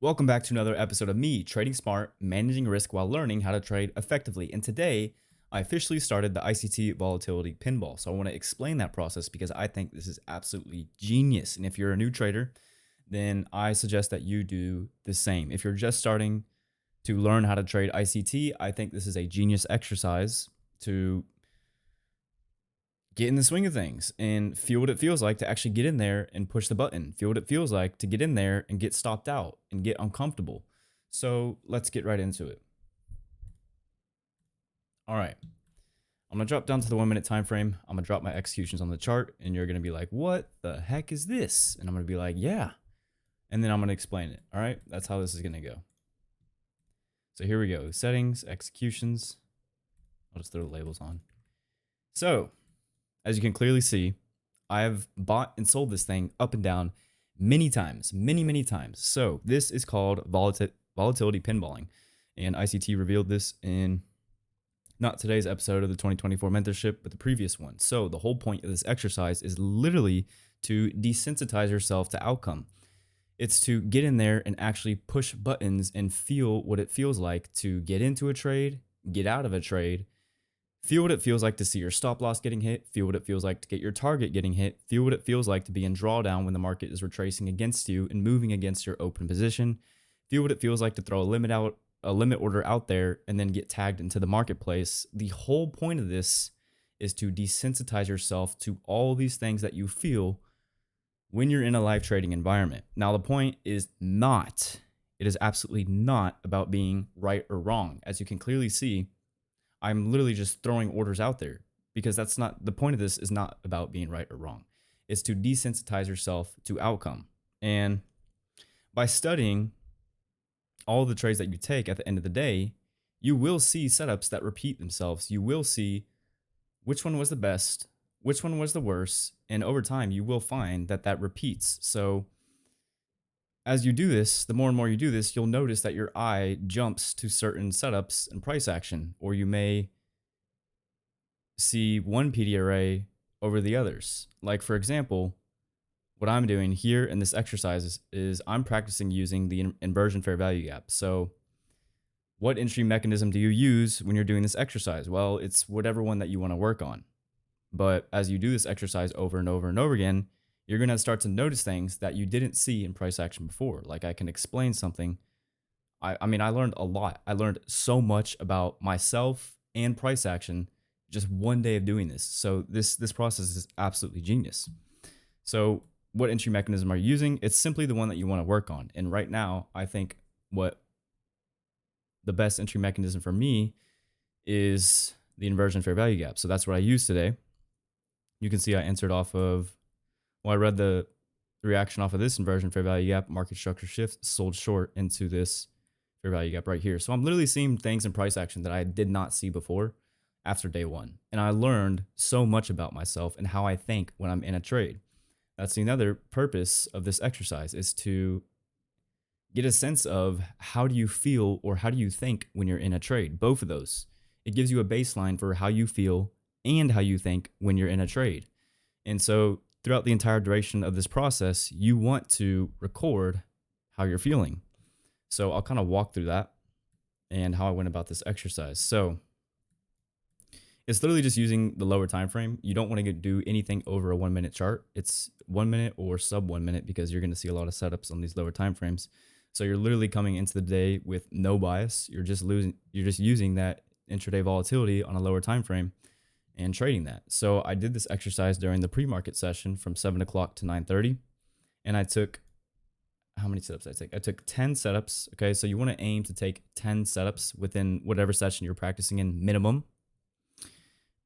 Welcome back to another episode of me, Trading Smart, Managing Risk while learning how to trade effectively. And today, I officially started the ICT Volatility Pinball. So I want to explain that process because I think this is absolutely genius. And if you're a new trader, then I suggest that you do the same. If you're just starting to learn how to trade ICT, I think this is a genius exercise to get in the swing of things and feel what it feels like to actually get in there and push the button. Feel what it feels like to get in there and get stopped out and get uncomfortable. So let's get right into it. All right. I'm going to drop down to the 1 minute time frame. I'm going to drop my executions on the chart and you're going to be like, what the heck is this? And I'm going to be like, yeah. And then I'm going to explain it. All right. That's how this is going to go. So here we go. Settings, executions. I'll just throw the labels on. So as you can clearly see, I have bought and sold this thing up and down many times, many times. So this is called volatility pinballing. And ICT revealed this in not today's episode of the 2024 mentorship, but the previous one. So the whole point of this exercise is literally to desensitize yourself to outcome. It's to get in there and actually push buttons and feel what it feels like to get into a trade, get out of a trade, feel what it feels like to see your stop loss getting hit, feel what it feels like to get your target getting hit, feel what it feels like to be in drawdown when the market is retracing against you and moving against your open position, feel what it feels like to throw a limit order out there and then get tagged into the marketplace. The whole point of this is to desensitize yourself to all these things that you feel when you're in a live trading environment. Now, the point is not, it is absolutely not about being right or wrong. As you can clearly see, I'm literally just throwing orders out there because that's not the point of this. Is not about being right or wrong. It's to desensitize yourself to outcome. And by studying all the trades that you take at the end of the day, you will see setups that repeat themselves. You will see which one was the best, which one was the worst. And over time, you will find that that repeats. So as you do this, the more and more you do this, you'll notice that your eye jumps to certain setups and price action, or you may see one PD array over the others. Like for example, what I'm doing here in this exercise is I'm practicing using the inversion fair value gap. So what entry mechanism do you use when you're doing this exercise? Well, it's whatever one that you want to work on. But as you do this exercise over and over and over again, you're going to start to notice things that you didn't see in price action before. Like I can explain something. I mean, I learned a lot. I learned so much about myself and price action just one day of doing this. So this process is absolutely genius. So what entry mechanism are you using? It's simply the one that you want to work on. And right now, I think what the best entry mechanism for me is the inversion fair value gap. So that's what I use today. You can see I entered off of, well, I read the reaction off of this inversion fair value gap, market structure shift, sold short into this fair value gap right here. So I'm literally seeing things in price action that I did not see before after day one. And I learned so much about myself and how I think when I'm in a trade. That's another purpose of this exercise, is to get a sense of how do you feel or how do you think when you're in a trade. Both of those. It gives you a baseline for how you feel and how you think when you're in a trade. And so throughout the entire duration of this process, you want to record how you're feeling. So I'll kind of walk through that and how I went about this exercise. So it's literally just using the lower time frame. You don't want to do anything over a 1 minute chart. It's 1 minute or sub 1 minute because you're going to see a lot of setups on these lower time frames. So you're literally coming into the day with no bias. You're just using that intraday volatility on a lower time frame and trading that. So I did this exercise during the pre-market session from 7 o'clock to 9:30. And I took, how many setups did I take? I took 10 setups. Okay. So you want to aim to take 10 setups within whatever session you're practicing in minimum.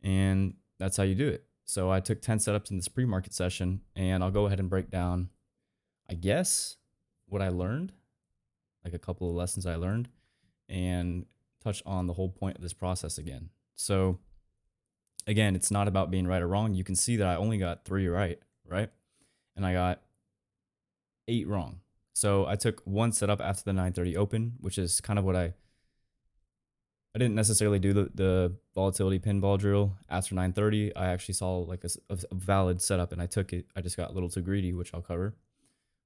And that's how you do it. So I took 10 setups in this pre-market session, and I'll go ahead and break down, I guess, what I learned, like a couple of lessons I learned, and touch on the whole point of this process again. So again, it's not about being right or wrong. You can see that I only got 3 right? And I got 8 wrong. So I took one setup after the 9:30 open, which is kind of what I didn't necessarily do the volatility pinball drill after 9:30. I actually saw like a valid setup and I took it. I just got a little too greedy, which I'll cover.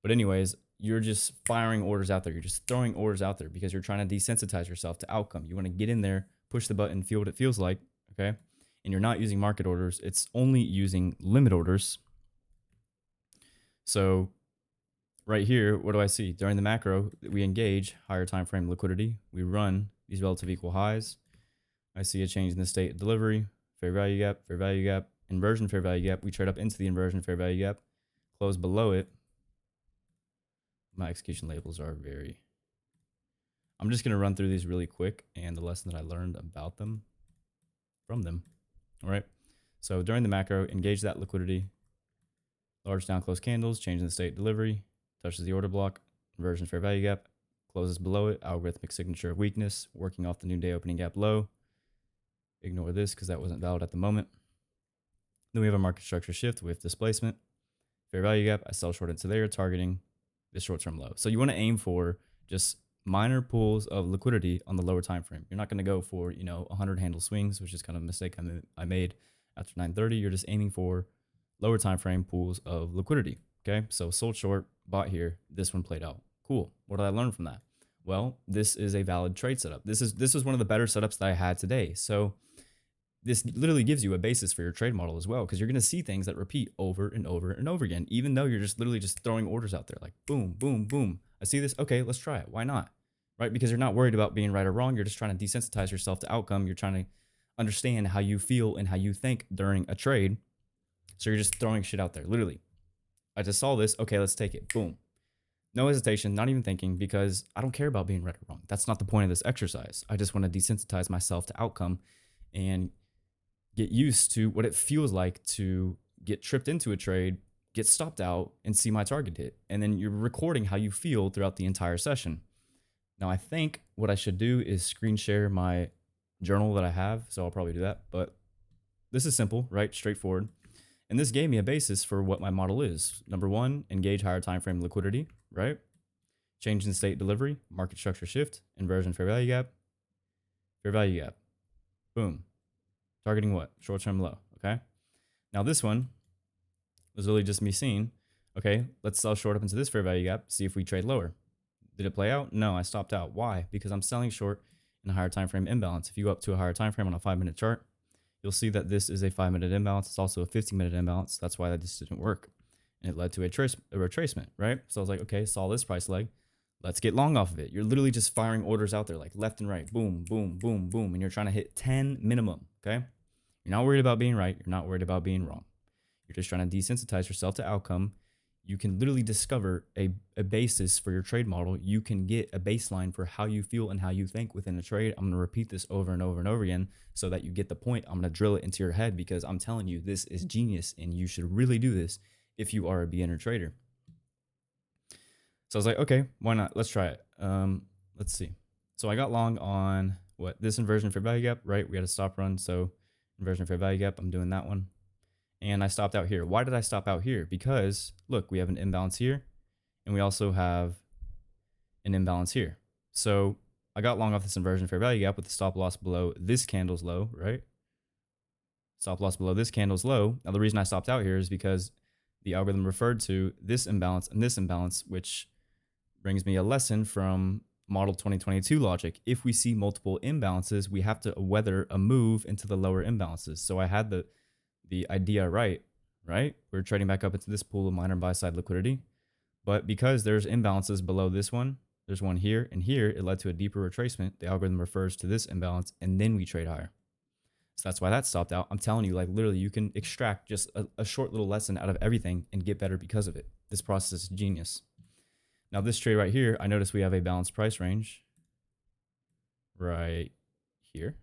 But anyways, you're just firing orders out there. You're just throwing orders out there because you're trying to desensitize yourself to outcome. You want to get in there, push the button, feel what it feels like, okay? And you're not using market orders. It's only using limit orders. So right here, what do I see? During the macro, we engage higher time frame liquidity. We run these relative equal highs. I see a change in the state of delivery, fair value gap, inversion fair value gap. We trade up into the inversion fair value gap, close below it. My execution labels are very... I'm just going to run through these really quick and the lesson that I learned about them from them. All right. So during the macro, engage that liquidity, large down close candles, change in the state of delivery, touches the order block, inversion fair value gap, closes below it, algorithmic signature of weakness, working off the new day opening gap low. Ignore this because that wasn't valid at the moment. Then we have a market structure shift with displacement, fair value gap. I sell short into there, targeting this short-term low. So you want to aim for just minor pools of liquidity on the lower time frame. You're not going to go for 100 handle swings, which is kind of a mistake I made after 9:30. You're just aiming for lower time frame pools of liquidity. Okay, so sold short, bought here. This one played out. Cool. What did I learn from that? Well, this is a valid trade setup. This is one of the better setups that I had today. So this literally gives you a basis for your trade model as well, because you're going to see things that repeat over and over and over again, even though you're just literally just throwing orders out there like boom, boom, boom. I see this. Okay, let's try it. Why not? Right? Because you're not worried about being right or wrong. You're just trying to desensitize yourself to outcome. You're trying to understand how you feel and how you think during a trade. So you're just throwing shit out there. Literally, I just saw this. Okay, let's take it. Boom. No hesitation, not even thinking, because I don't care about being right or wrong. That's not the point of this exercise. I just want to desensitize myself to outcome and get used to what it feels like to get tripped into a trade, get stopped out, and see my target hit. And then you're recording how you feel throughout the entire session. Now, I think what I should do is screen share my journal that I have. So I'll probably do that. But this is simple, right? Straightforward. And this gave me a basis for what my model is. Number one, engage higher time frame liquidity, right? Change in state delivery, market structure shift, inversion fair value gap, fair value gap. Boom. Targeting what? Short-term low, okay? Now this one was really just me seeing, okay, let's sell short up into this fair value gap, see if we trade lower. Did it play out? No, I stopped out. Why? Because I'm selling short in a higher time frame imbalance. If you go up to a higher time frame on a 5-minute chart, you'll see that this is a 5-minute imbalance. It's also a 15-minute imbalance. That's why that just didn't work. And it led to a retracement, right? So I was like, okay, saw this price leg. Let's get long off of it. You're literally just firing orders out there like left and right. Boom, boom, boom, boom. And you're trying to hit 10 minimum, okay? You're not worried about being right. You're not worried about being wrong. You're just trying to desensitize yourself to outcome. You can literally discover a basis for your trade model. You can get a baseline for how you feel and how you think within a trade. I'm going to repeat this over and over and over again so that you get the point. I'm going to drill it into your head because I'm telling you, this is genius and you should really do this if you are a beginner trader. So I was like, okay, why not? Let's try it. Let's see. So I got long on what? This inversion fair value gap, right? We had a stop run. So inversion fair value gap, I'm doing that one. And I stopped out here. Why did I stop out here? Because look, we have an imbalance here and we also have an imbalance here. So I got long off this inversion fair value gap with the stop loss below this candle's low, right? Stop loss below this candle's low. Now the reason I stopped out here is because the algorithm referred to this imbalance, which brings me a lesson from model 2022 logic. If we see multiple imbalances, we have to weather a move into the lower imbalances. So I had the idea right? We're trading back up into this pool of minor buy side liquidity. But because there's imbalances below this one, there's one here and here, it led to a deeper retracement. The algorithm refers to this imbalance and then we trade higher. So that's why that stopped out. I'm telling you, like literally you can extract just a short little lesson out of everything and get better because of it. This process is genius. Now this trade right here, I notice we have a balanced price range right here.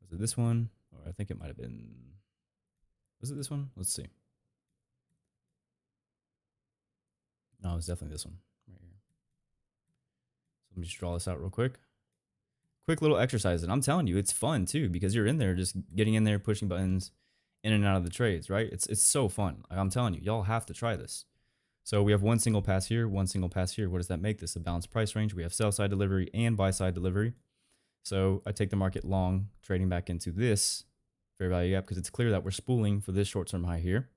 Was it this one? Or I think it might have been, was it this one? Let's see. No, it was definitely this one right here. So let me just draw this out real quick. Quick little exercise. And I'm telling you, it's fun too, because you're in there just getting in there, pushing buttons in and out of the trades, right? It's so fun. Like, I'm telling you, y'all have to try this. So we have one single pass here, one single pass here. What does that make this? A balanced price range. We have sell side delivery and buy side delivery. So I take the market long, trading back into this fair value gap because it's clear that we're spooling for this short-term high here.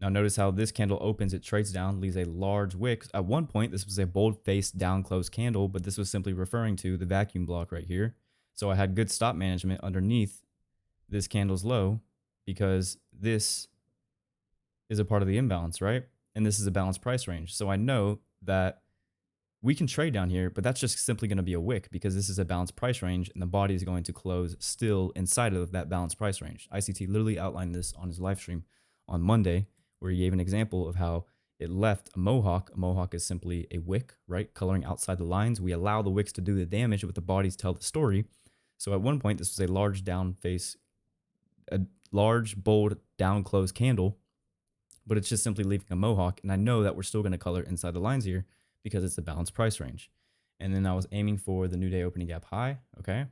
Now notice how this candle opens, it trades down, leaves a large wick. At one point, this was a bold-faced down close candle, but this was simply referring to the vacuum block right here. So I had good stop management underneath this candle's low because this is a part of the imbalance, right? And this is a balanced price range. So I know that we can trade down here, but that's just simply going to be a wick because this is a balanced price range and the body is going to close still inside of that balanced price range. ICT literally outlined this on his live stream on Monday, where he gave an example of how it left a mohawk. A mohawk is simply a wick, right? Coloring outside the lines. We allow the wicks to do the damage, but the bodies tell the story. So at one point, this was a large down face, a large, bold, down close candle, but it's just simply leaving a mohawk. And I know that we're still going to color inside the lines here because it's a balanced price range. And then I was aiming for the new day opening gap high, okay?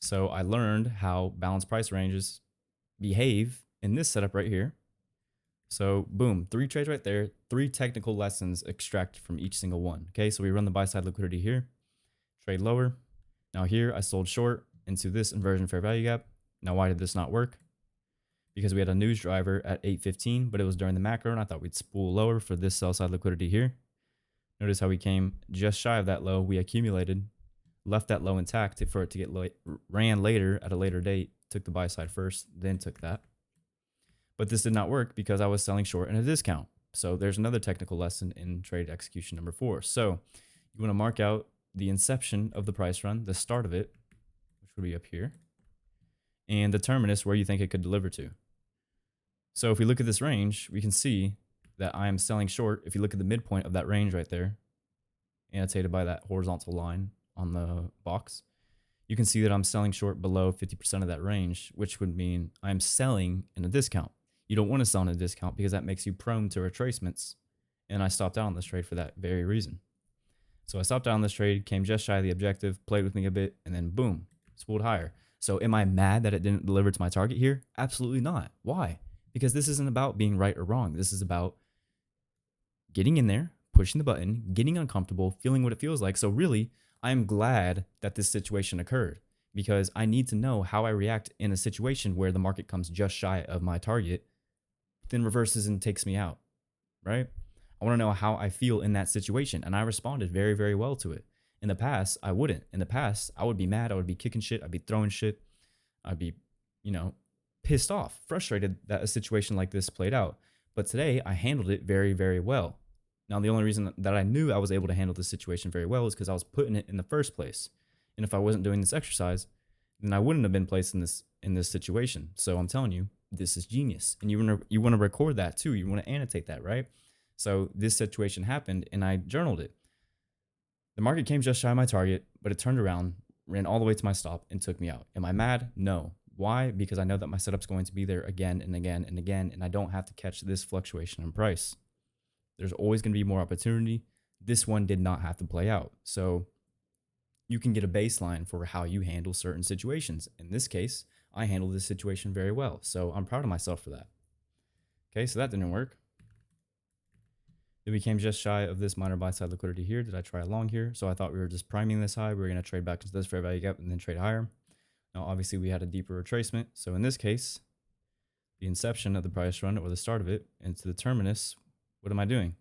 So I learned how balanced price ranges behave in this setup right here. So boom, 3 trades right there, 3 technical lessons extracted from each single one. Okay, so we run the buy side liquidity here, trade lower. Now here I sold short into this inversion fair value gap. Now why did this not work? Because we had a news driver at 8:15, but it was during the macro and I thought we'd spool lower for this sell side liquidity here. Notice how we came just shy of that low. We accumulated, left that low intact for it to get ran later at a later date, took the buy side first, then took that. But this did not work because I was selling short in a discount. So there's another technical lesson in trade execution number 4. So you want to mark out the inception of the price run, the start of it, which would be up here, and the terminus where you think it could deliver to. So if we look at this range, we can see that I am selling short. If you look at the midpoint of that range right there, annotated by that horizontal line on the box, you can see that I'm selling short below 50% of that range, which would mean I'm selling in a discount. You don't want to sell in a discount because that makes you prone to retracements. And I stopped out on this trade for that very reason. So I stopped out on this trade, came just shy of the objective, played with me a bit, and then boom, spooled higher. So am I mad that it didn't deliver to my target here? Absolutely not. Why? Because this isn't about being right or wrong. This is about getting in there, pushing the button, getting uncomfortable, feeling what it feels like. So really, I'm glad that this situation occurred because I need to know how I react in a situation where the market comes just shy of my target, then reverses and takes me out, right? I want to know how I feel in that situation. And I responded very, very well to it. In the past, I wouldn't. In the past, I would be mad. I would be kicking shit. I'd be throwing shit. I'd be, pissed off, frustrated that a situation like this played out. But today, I handled it very, very well. Now, the only reason that I knew I was able to handle this situation very well is because I was putting it in the first place. And if I wasn't doing this exercise, then I wouldn't have been placed in this situation. So I'm telling you, this is genius. And you want to record that too. You want to annotate that, right? So this situation happened and I journaled it. The market came just shy of my target, but it turned around, ran all the way to my stop and took me out. Am I mad? No. Why? Because I know that my setup's going to be there again and again and again, and I don't have to catch this fluctuation in price. There's always going to be more opportunity. This one did not have to play out. So you can get a baseline for how you handle certain situations. In this case, I handled this situation very well. So I'm proud of myself for that. Okay, so that didn't work. Then we came just shy of this minor buy side liquidity here. Did I try along here? So I thought we were just priming this high. We were going to trade back into this fair value gap and then trade higher. Now, obviously, we had a deeper retracement. So in this case, the inception of the price run or the start of it into the terminus, what am I doing?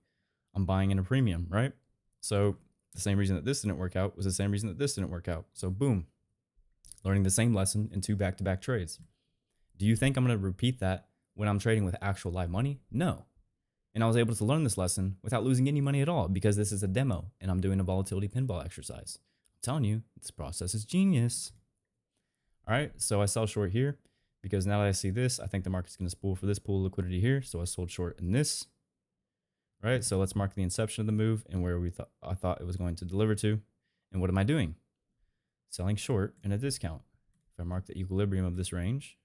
I'm buying in a premium, right? So the same reason that this didn't work out was the same reason that this didn't work out. So boom, learning the same lesson in 2 back-to-back trades. Do you think I'm going to repeat that when I'm trading with actual live money? No. And I was able to learn this lesson without losing any money at all because this is a demo and I'm doing a volatility pinball exercise. I'm telling you, this process is genius. All right, so I sell short here because now that I see this, I think the market's going to spool for this pool of liquidity here. So I sold short in this. Right, so let's mark the inception of the move and where I thought it was going to deliver to. And what am I doing? Selling short in a discount. If I mark the equilibrium of this range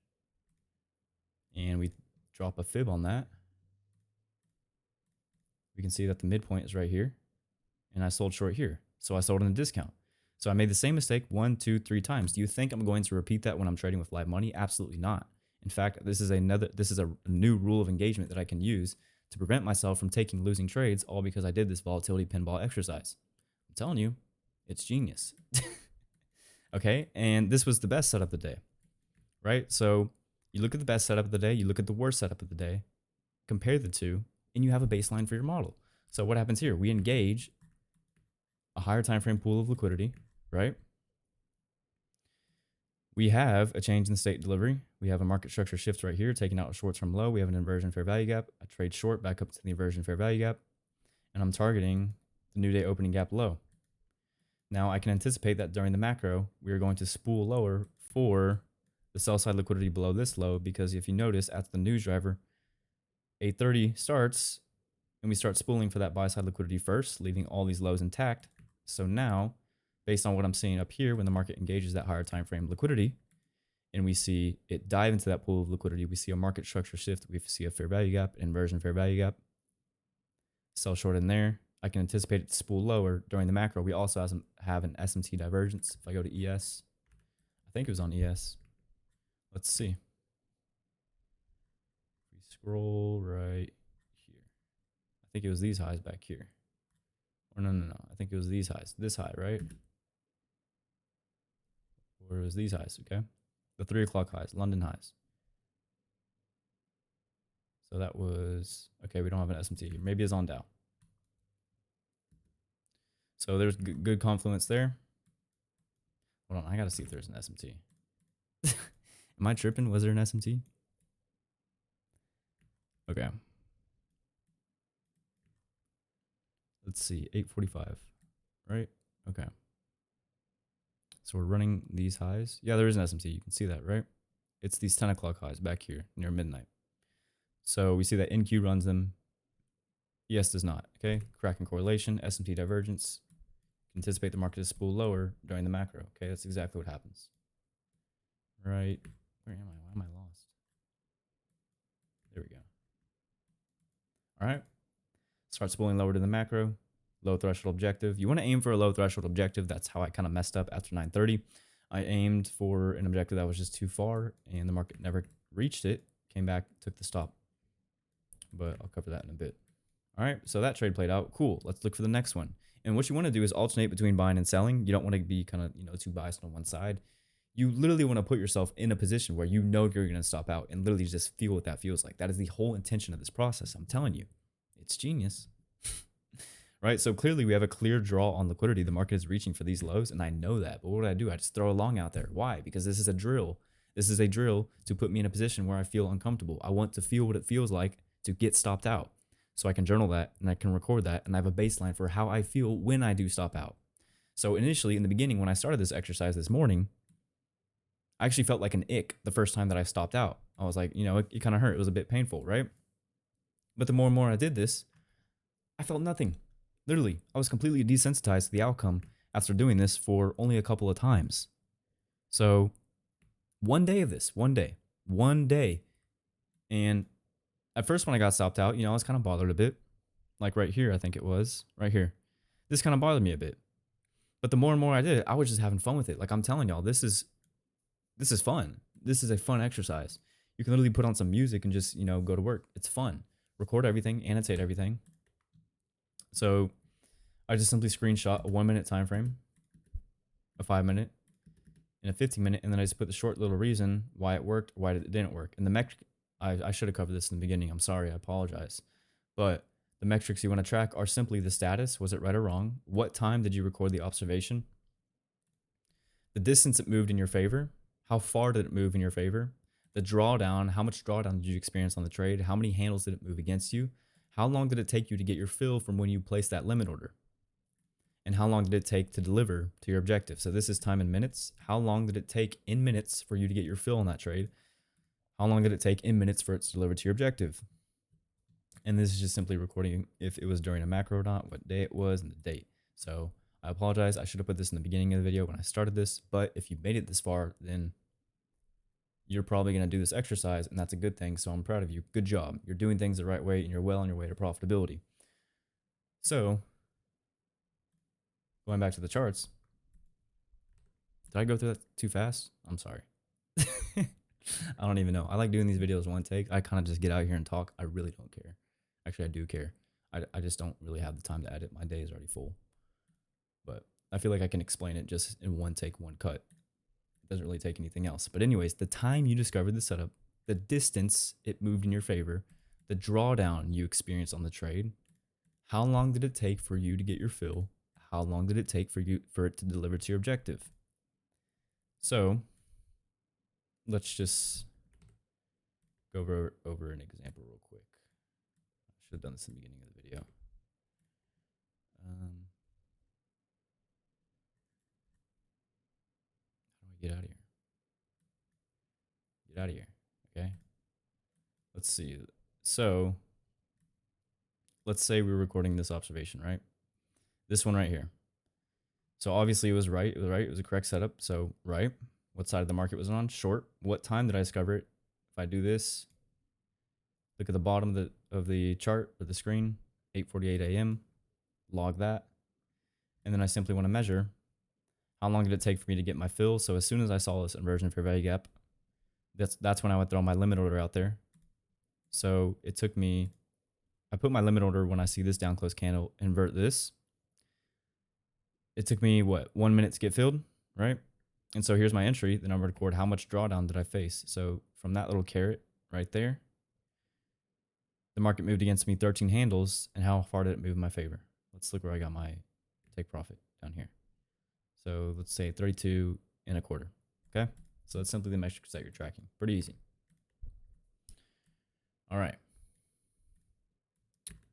and we drop a fib on that, we can see that the midpoint is right here and I sold short here. So I sold in a discount. So I made the same mistake 1, 2, 3 times. Do you think I'm going to repeat that when I'm trading with live money? Absolutely not. In fact, this is a new rule of engagement that I can use to prevent myself from taking losing trades, all because I did this volatility pinball exercise. I'm telling you, it's genius. Okay, and this was the best setup of the day, right? So you look at the best setup of the day, you look at the worst setup of the day, compare the two, and you have a baseline for your model. So what happens here? We engage a higher time frame pool of liquidity, right? We have a change in the state delivery. We have a market structure shift right here, taking out shorts from low. We have an inversion fair value gap. I trade short back up to the inversion fair value gap, and I'm targeting the new day opening gap low. Now I can anticipate that during the macro, we are going to spool lower for the sell side liquidity below this low, because if you notice at the news driver, 8:30 starts and we start spooling for that buy side liquidity first, leaving all these lows intact. So now, based on what I'm seeing up here, when the market engages that higher time frame liquidity and we see it dive into that pool of liquidity, we see a market structure shift, we see a fair value gap, inversion fair value gap, sell short in there. I can anticipate it to spool lower during the macro. We also have an SMT divergence. If I go to ES, I think it was on ES. Let's see. We scroll right here. I think it was these highs back here. Or no. I think it was these highs. This high, right? Or it was these highs, okay? The 3 o'clock highs, London highs. So that was, okay, we don't have an SMT here. Maybe it's on Dow. So there's good confluence there. Hold on, I gotta see if there's an SMT. Am I tripping? Was there an SMT? Okay. Let's see, 8:45, right? Okay. So we're running these highs. Yeah, there is an SMT. You can see that, right? It's these 10 o'clock highs back here near midnight. So we see that NQ runs them. ES does not, okay? Cracking correlation, SMT divergence. Anticipate the market to spool lower during the macro. Okay, that's exactly what happens. Right. Where am I? Why am I lost? There we go. All right. Start spooling lower to the macro. Low threshold objective. You want to aim for a low threshold objective. That's how I kind of messed up after 9:30. I aimed for an objective that was just too far, and the market never reached it. Came back, took the stop. But I'll cover that in a bit. All right, so that trade played out. Cool. Let's look for the next one. And what you want to do is alternate between buying and selling. You don't want to be kind of, too biased on one side. You literally want to put yourself in a position where you know you're going to stop out and literally just feel what that feels like. That is the whole intention of this process. I'm telling you, it's genius. Right? So clearly we have a clear draw on liquidity. The market is reaching for these lows, and I know that. But what do? I just throw a long out there. Why? Because this is a drill. This is a drill to put me in a position where I feel uncomfortable. I want to feel what it feels like to get stopped out. So I can journal that and I can record that, and I have a baseline for how I feel when I do stop out. So initially, in the beginning, when I started this exercise this morning, I actually felt like an ick the first time that I stopped out. I was like, it kind of hurt. It was a bit painful, right? But the more and more I did this, I felt nothing. Literally, I was completely desensitized to the outcome after doing this for only a couple of times. So one day of this, one day. And at first when I got stopped out, I was kind of bothered a bit. Like right here, I think it was. Right here. This kind of bothered me a bit. But the more and more I did it, I was just having fun with it. Like I'm telling y'all, this is fun. This is a fun exercise. You can literally put on some music and just, go to work. It's fun. Record everything, annotate everything. So I just simply screenshot a 1 minute time frame, a 5 minute, and a 15 minute, and then I just put the short little reason why it worked, why it didn't work. And the metric, I should have covered this in the beginning. I'm sorry, I apologize. But the metrics you want to track are simply the status. Was it right or wrong? What time did you record the observation? The distance it moved in your favor. How far did it move in your favor? The drawdown, how much drawdown did you experience on the trade? How many handles did it move against you? How long did it take you to get your fill from when you placed that limit order? And how long did it take to deliver to your objective? So this is time in minutes. How long did it take in minutes for you to get your fill on that trade? How long did it take in minutes for it to deliver to your objective? And this is just simply recording if it was during a macro or not, what day it was, and the date. So I apologize. I should have put this in the beginning of the video when I started this. But if you made it this far, then you're probably going to do this exercise, and that's a good thing. So I'm proud of you. Good job. You're doing things the right way, and you're well on your way to profitability. So going back to the charts, did I go through that too fast? I'm sorry. I don't even know. I like doing these videos one take. I kind of just get out here and talk. I really don't care. Actually, I do care. I just don't really have the time to edit. My day is already full. But I feel like I can explain it just in one take, one cut. It doesn't really take anything else. But anyways, the time you discovered the setup, the distance it moved in your favor, the drawdown you experienced on the trade. How long did it take for you to get your fill? How long did it take for it to deliver to your objective? So let's just go over an example real quick. I should have done this in the beginning of the video. How do I get out of here? Get out of here. Okay. Let's see. So let's say we were recording this observation, right? This one right here. So obviously it was right. It was right. It was a correct setup. So right. What side of the market was it on? Short. What time did I discover it? If I do this, look at the bottom of the chart or the screen, 8:48 a.m. Log that. And then I simply want to measure how long did it take for me to get my fill. So as soon as I saw this inversion fair value gap, that's when I would throw my limit order out there. So it took me, I put my limit order when I see this down close candle, invert this. It took me, what, 1 minute to get filled, right? And so here's my entry. Then I'm going to record how much drawdown did I face. So from that little caret right there, the market moved against me 13 handles. And how far did it move in my favor? Let's look where I got my take profit down here. So let's say 32 and a quarter. Okay. So that's simply the metrics that you're tracking. Pretty easy. All right.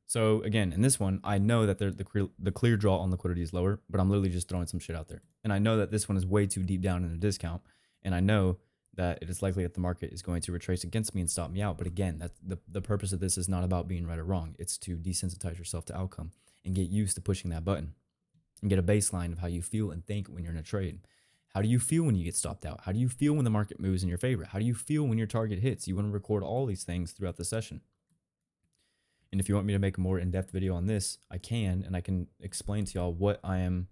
So again, in this one, I know that the clear draw on liquidity is lower, but I'm literally just throwing some shit out there. And I know that this one is way too deep down in a discount. And I know that it is likely that the market is going to retrace against me and stop me out. But again, that's the purpose of this is not about being right or wrong. It's to desensitize yourself to outcome and get used to pushing that button and get a baseline of how you feel and think when you're in a trade. How do you feel when you get stopped out? How do you feel when the market moves in your favor? How do you feel when your target hits? You want to record all these things throughout the session. And if you want me to make a more in-depth video on this, I can, and I can explain to y'all what I am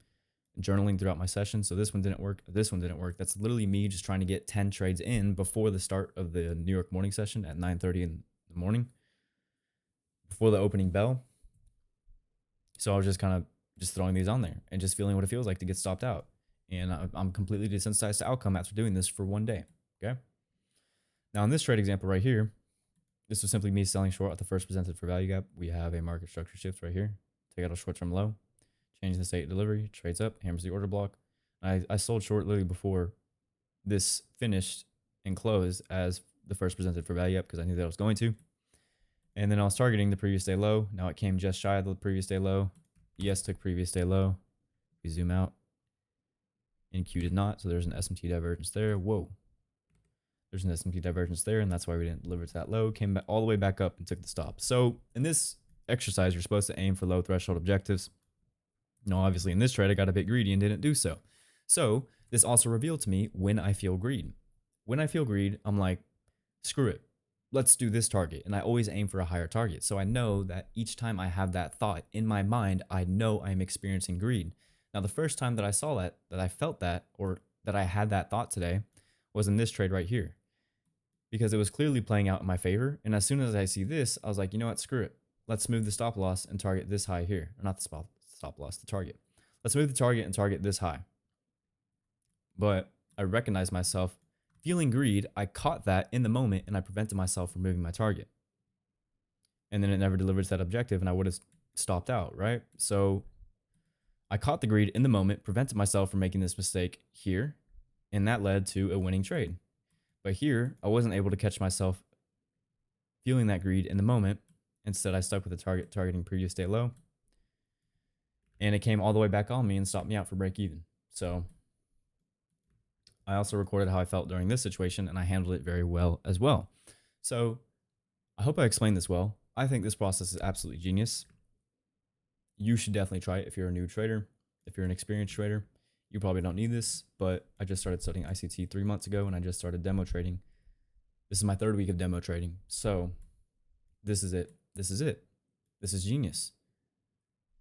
journaling throughout my session. So this one didn't work. This one didn't work. That's literally me just trying to get 10 trades in before the start of the New York morning session at 9:30 in the morning, before the opening bell. So I was just kind of just throwing these on there and just feeling what it feels like to get stopped out. And I'm completely desensitized to outcome after doing this for one day. Okay. Now in this trade example right here, this was simply me selling short at the first presented fair value gap. We have a market structure shift right here. Take out a short-term low, change the state delivery, trades up, hammers the order block. I sold short literally before this finished and closed as the first presented fair value gap because I knew that I was going to. And then I was targeting the previous day low. Now it came just shy of the previous day low. ES took previous day low. We zoom out. NQ did not, so there's an SMT divergence there. Whoa. There's an SMT divergence there, and that's why we didn't deliver to that low. Came back all the way back up and took the stop. So in this exercise, you're supposed to aim for low threshold objectives. Now, obviously, in this trade, I got a bit greedy and didn't do so. So this also revealed to me when I feel greed. When I feel greed, I'm like, screw it. Let's do this target. And I always aim for a higher target. So I know that each time I have that thought in my mind, I know I'm experiencing greed. Now, the first time that I saw that I felt that, or that I had that thought today, was in this trade right here, because it was clearly playing out in my favor. And as soon as I see this, I was like, you know what, screw it. Let's move the stop loss and target this high here. Or not the stop loss, the target. Let's move the target and target this high. But I recognized myself feeling greed. I caught that in the moment and I prevented myself from moving my target. And then it never delivered to that objective and I would have stopped out, right? So I caught the greed in the moment, prevented myself from making this mistake here, and that led to a winning trade. But here, I wasn't able to catch myself feeling that greed in the moment. Instead, I stuck with the target targeting previous day low, and it came all the way back on me and stopped me out for break even. So I also recorded how I felt during this situation, and I handled it very well as well. So I hope I explained this well. I think this process is absolutely genius. You should definitely try it if you're a new trader. If you're an experienced trader, you probably don't need this, but I just started studying ICT 3 months ago and I just started demo trading. This is my 3rd week of demo trading. So this is it. This is it. This is genius.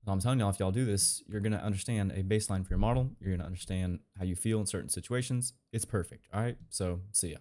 And I'm telling y'all, if y'all do this, you're going to understand a baseline for your model. You're going to understand how you feel in certain situations. It's perfect. All right. So see ya.